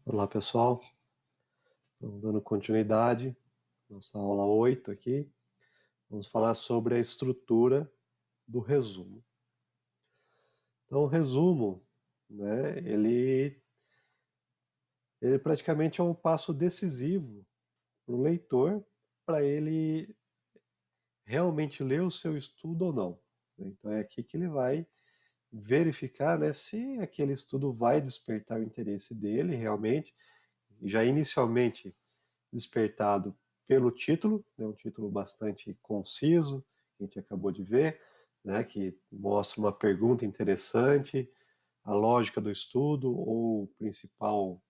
Olá pessoal, estamos dando continuidade, nossa aula 8 aqui. Vamos falar sobre a estrutura do resumo. Então, o resumo, né, ele praticamente é um passo decisivo para o leitor, para ele realmente ler o seu estudo ou não. Então, é aqui que ele vai verificar, né, se aquele estudo vai despertar o interesse dele realmente, já inicialmente despertado pelo título, né, um título bastante conciso, que a gente acabou de ver, né, que mostra uma pergunta interessante, a lógica do estudo ou o principal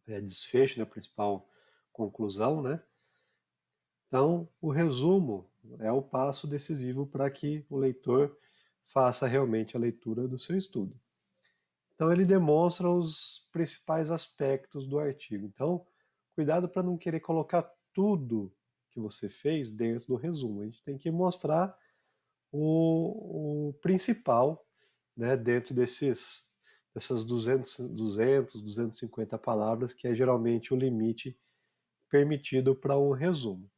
desfecho, né, a principal conclusão, né? Então, o resumo é o passo decisivo para que o leitor faça realmente a leitura do seu estudo. Então, ele demonstra os principais aspectos do artigo. Então, cuidado para não querer colocar tudo que você fez dentro do resumo. A gente tem que mostrar o principal, né, dentro dessas 250 palavras, que é geralmente o limite permitido para um resumo.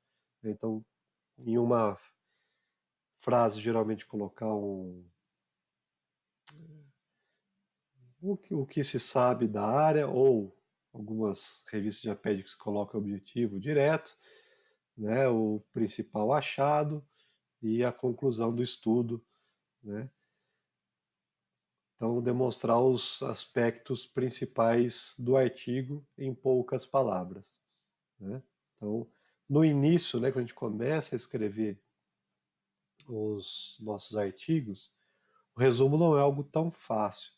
Então, em uma frase, geralmente colocar o que se sabe da área, ou algumas revistas de apédicos colocam o objetivo direto, né, o principal achado e a conclusão do estudo, né? Então, demonstrar os aspectos principais do artigo em poucas palavras, né? Então, no início, né, quando a gente começa a escrever os nossos artigos, o resumo não é algo tão fácil,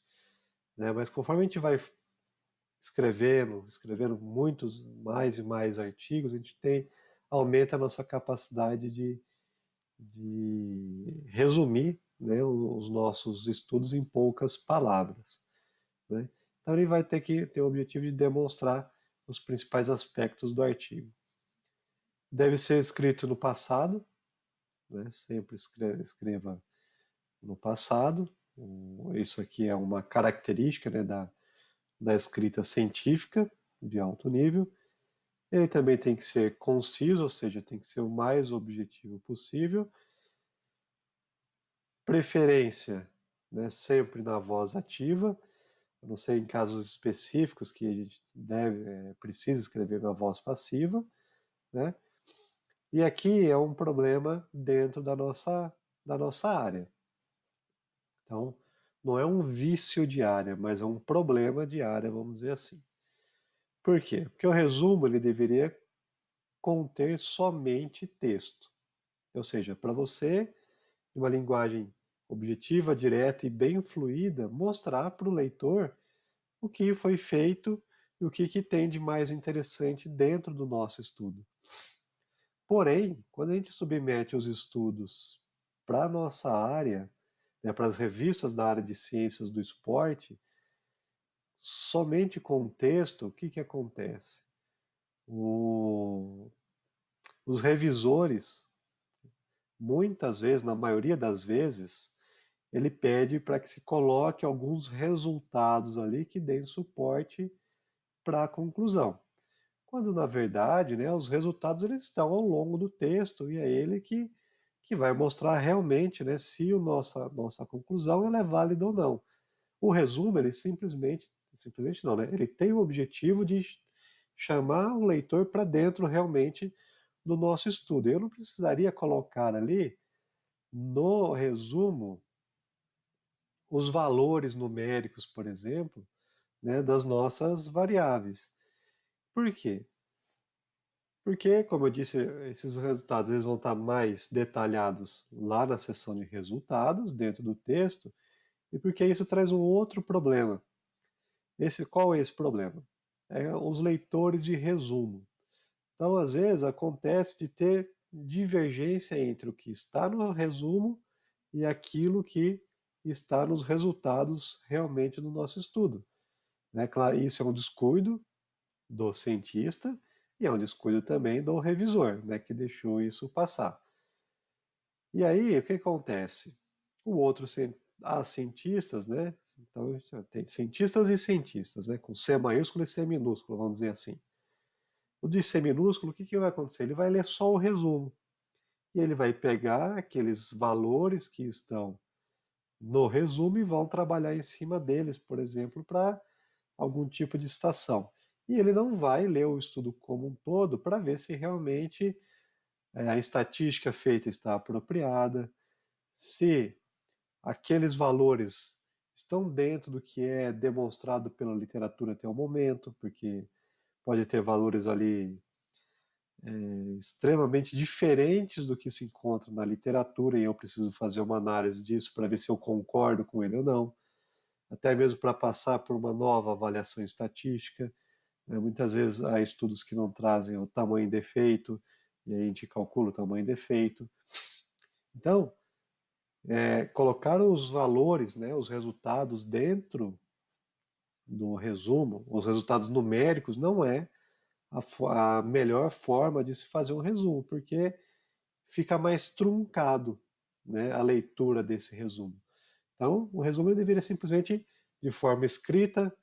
né? Mas conforme a gente vai escrevendo muitos mais e mais artigos, a gente aumenta a nossa capacidade de resumir, né, os nossos estudos em poucas palavras, né? Então ele vai ter que ter o objetivo de demonstrar os principais aspectos do artigo. Deve ser escrito no passado, né? Sempre escreva no passado. Isso aqui é uma característica, né, da escrita científica de alto nível. Ele também tem que ser conciso, ou seja, tem que ser o mais objetivo possível. Preferência, né, sempre na voz ativa. A não ser em casos específicos que a gente precisa escrever na voz passiva, né? E aqui é um problema dentro da nossa área. Então, não é um vício de área, mas é um problema de área, vamos dizer assim. Por quê? Porque o resumo ele deveria conter somente texto. Ou seja, para você, em uma linguagem objetiva, direta e bem fluida, mostrar para o leitor o que foi feito e o que tem de mais interessante dentro do nosso estudo. Porém, quando a gente submete os estudos para a nossa área, né, para as revistas da área de ciências do esporte, somente com o texto, o que acontece? Os revisores, muitas vezes, na maioria das vezes, ele pede para que se coloque alguns resultados ali que deem suporte para a conclusão. Quando, na verdade, né, os resultados eles estão ao longo do texto e é ele que vai mostrar realmente, né, se nossa conclusão ela é válida ou não. O resumo, ele simplesmente não, né, ele tem o objetivo de chamar o leitor para dentro realmente do nosso estudo. Eu não precisaria colocar ali no resumo os valores numéricos, por exemplo, né, das nossas variáveis. Por quê? Porque, como eu disse, esses resultados eles vão estar mais detalhados lá na seção de resultados, dentro do texto, e porque isso traz um outro problema. Qual é esse problema? É os leitores de resumo. Então, às vezes, acontece de ter divergência entre o que está no resumo e aquilo que está nos resultados realmente do nosso estudo, né? Claro, isso é um descuido do cientista e é um descuido também do revisor, né, que deixou isso passar. E aí, o que acontece? O outro há cientistas, né? Então, tem cientistas e cientistas, né? Com C maiúsculo e C minúsculo, vamos dizer assim. O de C minúsculo, o que vai acontecer? Ele vai ler só o resumo. E ele vai pegar aqueles valores que estão no resumo e vão trabalhar em cima deles, por exemplo, para algum tipo de estação. E ele não vai ler o estudo como um todo para ver se realmente a estatística feita está apropriada, se aqueles valores estão dentro do que é demonstrado pela literatura até o momento, porque pode ter valores ali extremamente diferentes do que se encontra na literatura e eu preciso fazer uma análise disso para ver se eu concordo com ele ou não, até mesmo para passar por uma nova avaliação estatística. Muitas vezes há estudos que não trazem o tamanho defeito e aí a gente calcula o tamanho defeito. Então, colocar os valores, né, os resultados dentro do resumo, os resultados numéricos, não é a melhor forma de se fazer um resumo, porque fica mais truncado, né, a leitura desse resumo. Então, o resumo ele deveria simplesmente, de forma escrita,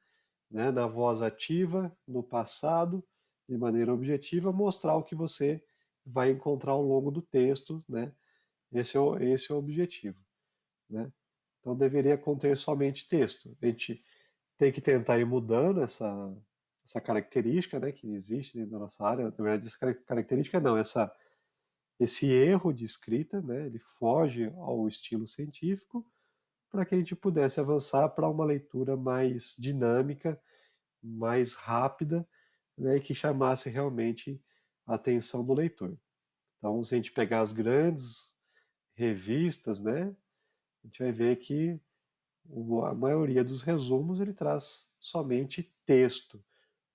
né, na voz ativa, no passado, de maneira objetiva, mostrar o que você vai encontrar ao longo do texto, né? Esse é o objetivo, né? Então deveria conter somente texto. A gente tem que tentar ir mudando essa característica, né, que existe dentro da nossa área. Na verdade, essa característica não, esse erro de escrita, né, ele foge ao estilo científico para que a gente pudesse avançar para uma leitura mais dinâmica, mais rápida, né, e que chamasse realmente a atenção do leitor. Então, se a gente pegar as grandes revistas, né, a gente vai ver que a maioria dos resumos ele traz somente texto,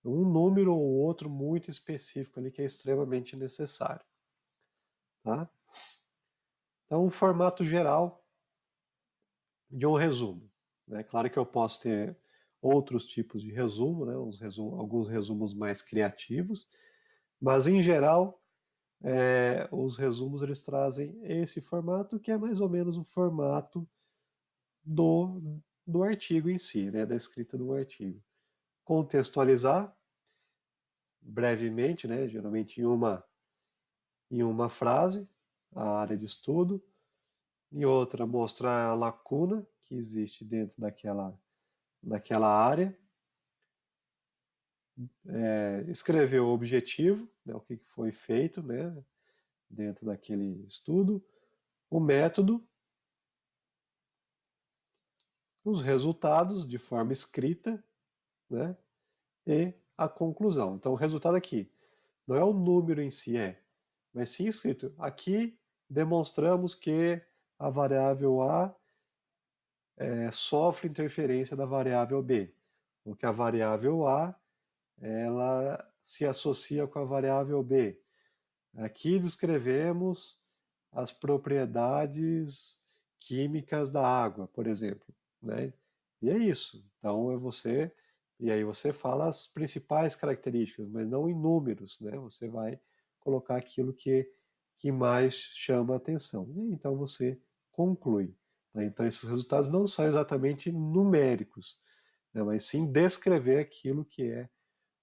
um número ou outro muito específico ali que é extremamente necessário, tá? Então, o formato geral de um resumo, né? Claro que eu posso ter outros tipos de resumo, né? Alguns resumos mais criativos, mas em geral os resumos eles trazem esse formato que é mais ou menos o formato do artigo em si, né? Da escrita do artigo. Contextualizar brevemente, né? Geralmente em uma frase, a área de estudo, em outra mostrar a lacuna que existe dentro daquela área, escrever o objetivo, né, o que foi feito, né, dentro daquele estudo, o método, os resultados de forma escrita, né, e a conclusão. Então, o resultado aqui não é o número em si, mas sim escrito. Aqui demonstramos que a variável A sofre interferência da variável B, ou que a variável A ela se associa com a variável B. Aqui descrevemos as propriedades químicas da água, por exemplo, né? E é isso. Então e aí você fala as principais características, mas não em números, né? Você vai colocar aquilo que mais chama a atenção. E aí, então você conclui. Tá? Então esses resultados não são exatamente numéricos, né? Mas sim descrever aquilo que é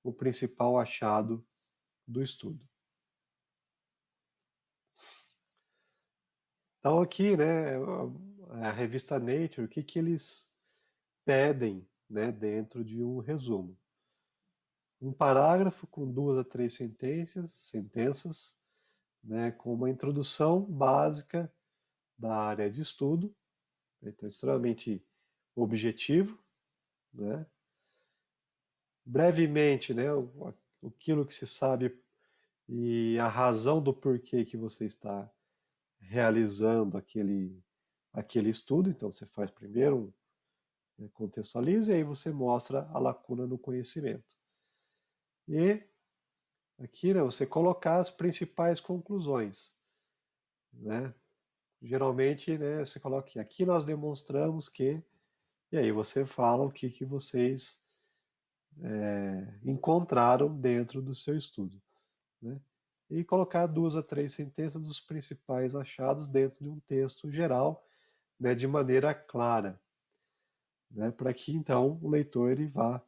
o principal achado do estudo. Então aqui, né, a revista Nature, o que que eles pedem, né, dentro de um resumo? Um parágrafo com 2 a 3 sentenças, né, com uma introdução básica da área de estudo, então extremamente objetivo, né? Brevemente, né, aquilo que se sabe e a razão do porquê que você está realizando aquele estudo. Então você faz primeiro contextualiza e aí você mostra a lacuna no conhecimento. E aqui, né, você colocar as principais conclusões, né? Geralmente, né, você coloca aqui nós demonstramos que, e aí você fala o que vocês encontraram dentro do seu estudo, né? E colocar 2 a 3 sentenças dos principais achados dentro de um texto geral, né, de maneira clara, né, para que então o leitor ele vá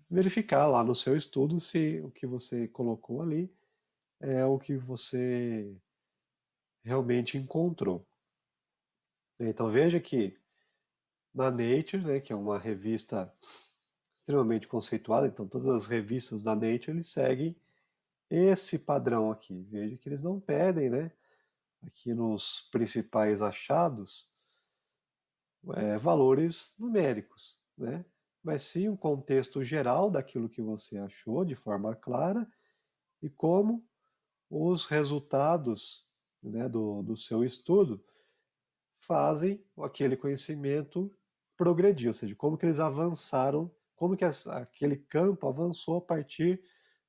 verificar lá no seu estudo se o que você colocou ali é o que você realmente encontrou. Então veja que na Nature, né, que é uma revista extremamente conceituada, então todas as revistas da Nature eles seguem esse padrão aqui. Veja que eles não pedem, né, aqui nos principais achados, valores numéricos, né, mas sim um contexto geral daquilo que você achou de forma clara e como os resultados, né, do seu estudo fazem aquele conhecimento progredir, ou seja, como que eles avançaram, como que aquele campo avançou a partir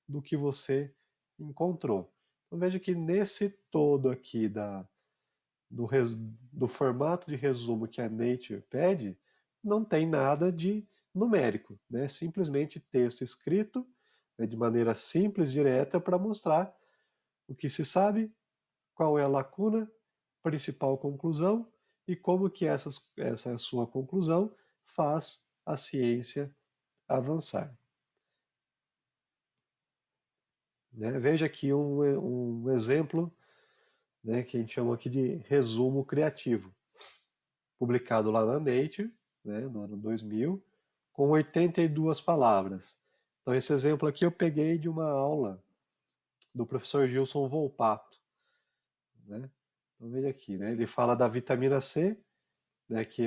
do que você encontrou. Então veja que nesse todo aqui do, do formato de resumo que a Nature pede, não tem nada de numérico, né? Simplesmente texto escrito, né, de maneira simples, direta, para mostrar o que se sabe, qual é a lacuna, principal conclusão e como que essa sua conclusão faz a ciência avançar. Né? Veja aqui um exemplo, né, que a gente chama aqui de resumo criativo, publicado lá na Nature, né, no ano 2000, com 82 palavras. Então esse exemplo aqui eu peguei de uma aula do professor Gilson Volpato, né? Então veja aqui, né? Ele fala da vitamina C, né, que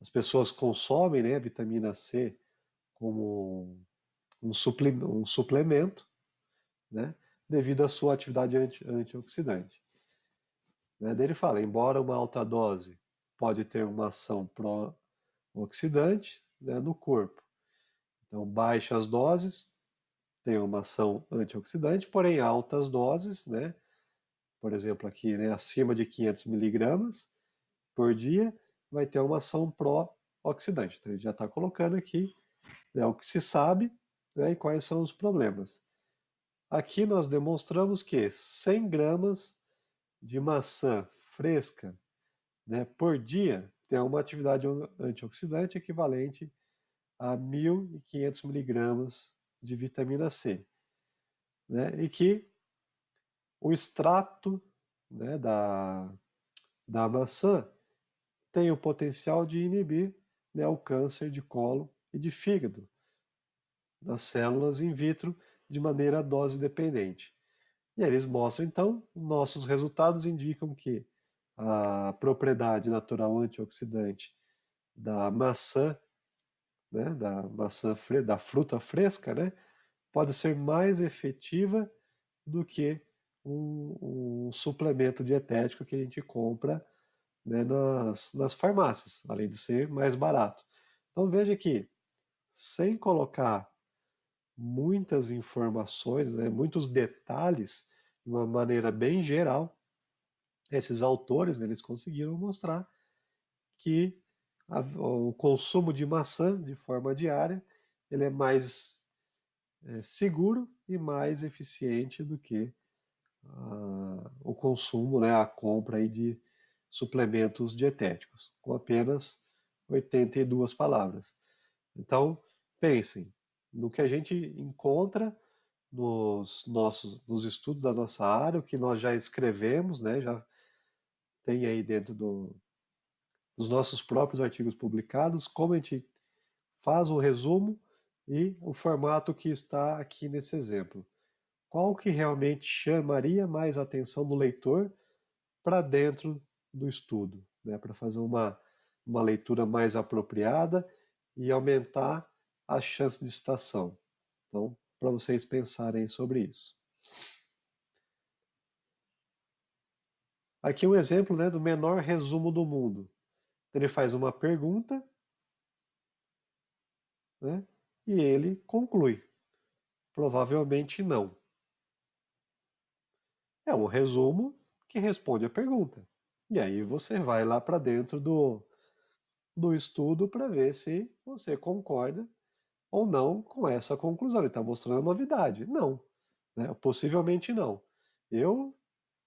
as pessoas consomem, né, a vitamina C como um suplemento, né, devido à sua atividade antioxidante. Né? Daí ele fala, embora uma alta dose pode ter uma ação pró-oxidante, né, no corpo. Então, baixas doses têm uma ação antioxidante, porém altas doses, né, por exemplo aqui, né, acima de 500 miligramas por dia, vai ter uma ação pró-oxidante. Então, ele já está colocando aqui, né, o que se sabe, né, e quais são os problemas. Aqui nós demonstramos que 100 gramas de maçã fresca, né, por dia tem uma atividade antioxidante equivalente a 1.500 miligramas de vitamina C. Né, e que o extrato, né, da maçã tem o potencial de inibir, né, o câncer de colo e de fígado das células in vitro de maneira dose dependente. E aí eles mostram, então, nossos resultados indicam que a propriedade natural antioxidante da maçã, né, da fruta fresca, né, pode ser mais efetiva do que um suplemento dietético que a gente compra, né, nas farmácias, além de ser mais barato. Então veja que, sem colocar muitas informações, né, muitos detalhes, de uma maneira bem geral, esses autores, né, eles conseguiram mostrar que o consumo de maçã de forma diária ele é mais seguro e mais eficiente do que o consumo, né, a compra aí de suplementos dietéticos, com apenas 82 palavras. Então, pensem no que a gente encontra nos estudos da nossa área, o que nós já escrevemos, né, já tem aí dentro dos nossos próprios artigos publicados, como a gente faz o resumo e o formato que está aqui nesse exemplo. Qual que realmente chamaria mais a atenção do leitor para dentro do estudo, né, para fazer uma leitura mais apropriada e aumentar a chance de citação. Então, para vocês pensarem sobre isso. Aqui um exemplo, né, do menor resumo do mundo. Ele faz uma pergunta, né, e ele conclui. Provavelmente não. É um resumo que responde a pergunta. E aí você vai lá para dentro do estudo para ver se você concorda ou não com essa conclusão. Ele está mostrando a novidade. Não. Né? Possivelmente não. Eu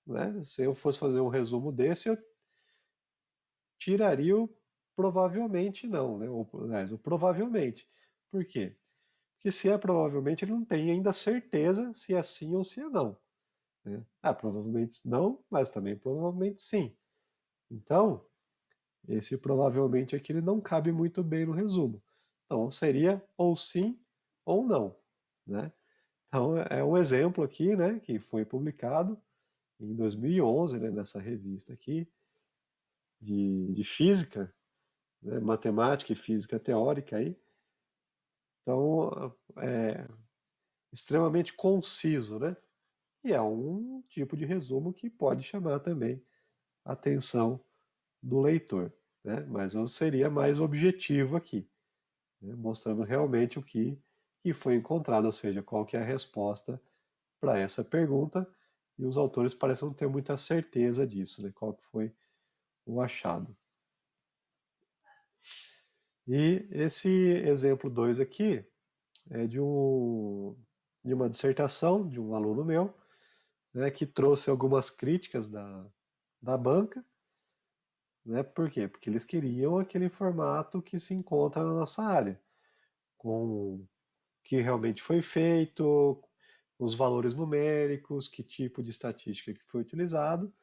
né? Se eu fosse fazer um resumo desse, eu tiraria o provavelmente não, né? Ou, aliás, o provavelmente. Por quê? Porque se é provavelmente, ele não tem ainda certeza se é sim ou se é não, né? Ah, provavelmente não, mas também provavelmente sim. Então, esse provavelmente aqui ele não cabe muito bem no resumo. Então, seria ou sim ou não, né? Então, é um exemplo aqui, né, que foi publicado em 2011, né, nessa revista aqui de física, né, matemática e física teórica aí. Então, é extremamente conciso, né? E é um tipo de resumo que pode chamar também a atenção do leitor, né? Mas eu seria mais objetivo aqui, né? Mostrando realmente que foi encontrado, ou seja, qual que é a resposta para essa pergunta, e os autores parecem não ter muita certeza disso, né? Qual que foi o achado. E esse exemplo 2 aqui é de uma dissertação de um aluno meu, né, que trouxe algumas críticas da banca, né? Por quê? Porque eles queriam aquele formato que se encontra na nossa área, com o que realmente foi feito, os valores numéricos, que tipo de estatística que foi utilizado,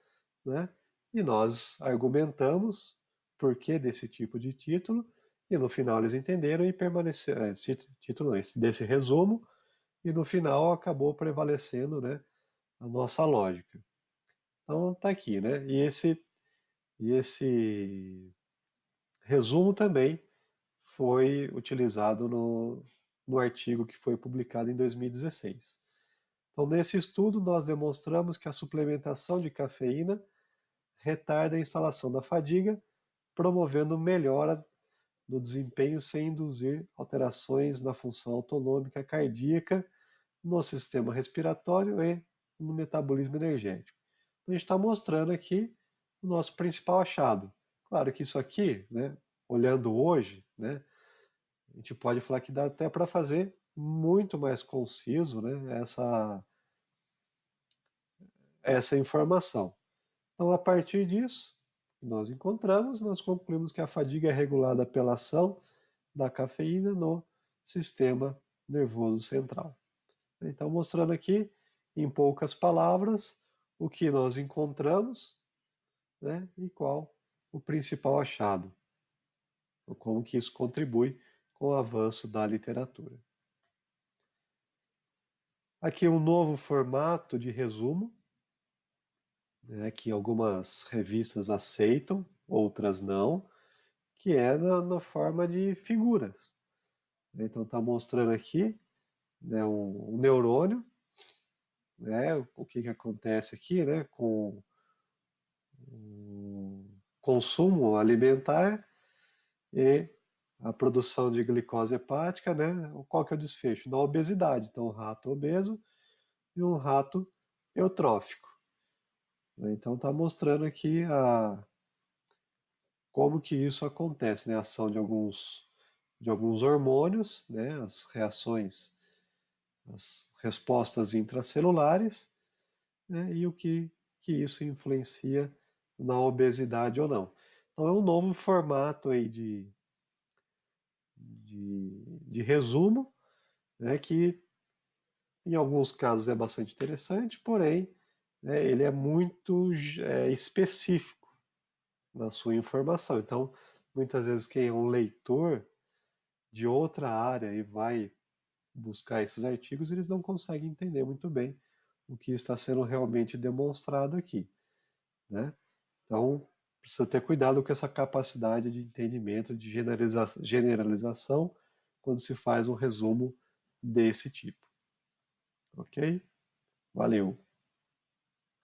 né? E nós argumentamos por que desse tipo de título, e no final eles entenderam e permaneceram, esse título, não, desse resumo, e no final acabou prevalecendo, né, a nossa lógica. Então tá aqui, né? E esse resumo também foi utilizado no artigo que foi publicado em 2016. Então, nesse estudo, nós demonstramos que a suplementação de cafeína retarda a instalação da fadiga, promovendo melhora do desempenho sem induzir alterações na função autonômica cardíaca, no sistema respiratório e no metabolismo energético. Então, a gente está mostrando aqui o nosso principal achado. Claro que isso aqui, né, olhando hoje, né, a gente pode falar que dá até para fazer muito mais conciso, né, essa informação. Então, a partir disso, nós concluímos que a fadiga é regulada pela ação da cafeína no sistema nervoso central. Então, mostrando aqui, em poucas palavras, o que nós encontramos, né, e qual o principal achado, ou como que isso contribui com o avanço da literatura. Aqui um novo formato de resumo, né, que algumas revistas aceitam, outras não, que é na forma de figuras. Então está mostrando aqui, né, um neurônio, né, o que acontece aqui, né, com o consumo alimentar e a produção de glicose hepática, né? Qual que é o desfecho? Na obesidade. Então, um rato obeso e um rato eutrófico. Então, está mostrando aqui como que isso acontece, né? A ação de alguns hormônios, né? As reações, as respostas intracelulares, né? E o que isso influencia na obesidade ou não. Então, é um novo formato aí de resumo, né, que em alguns casos é bastante interessante, porém, né, ele é muito específico na sua informação. Então, muitas vezes quem é um leitor de outra área e vai buscar esses artigos, eles não conseguem entender muito bem o que está sendo realmente demonstrado aqui, né? Então, precisa ter cuidado com essa capacidade de entendimento, de generalização, quando se faz um resumo desse tipo. Ok? Valeu!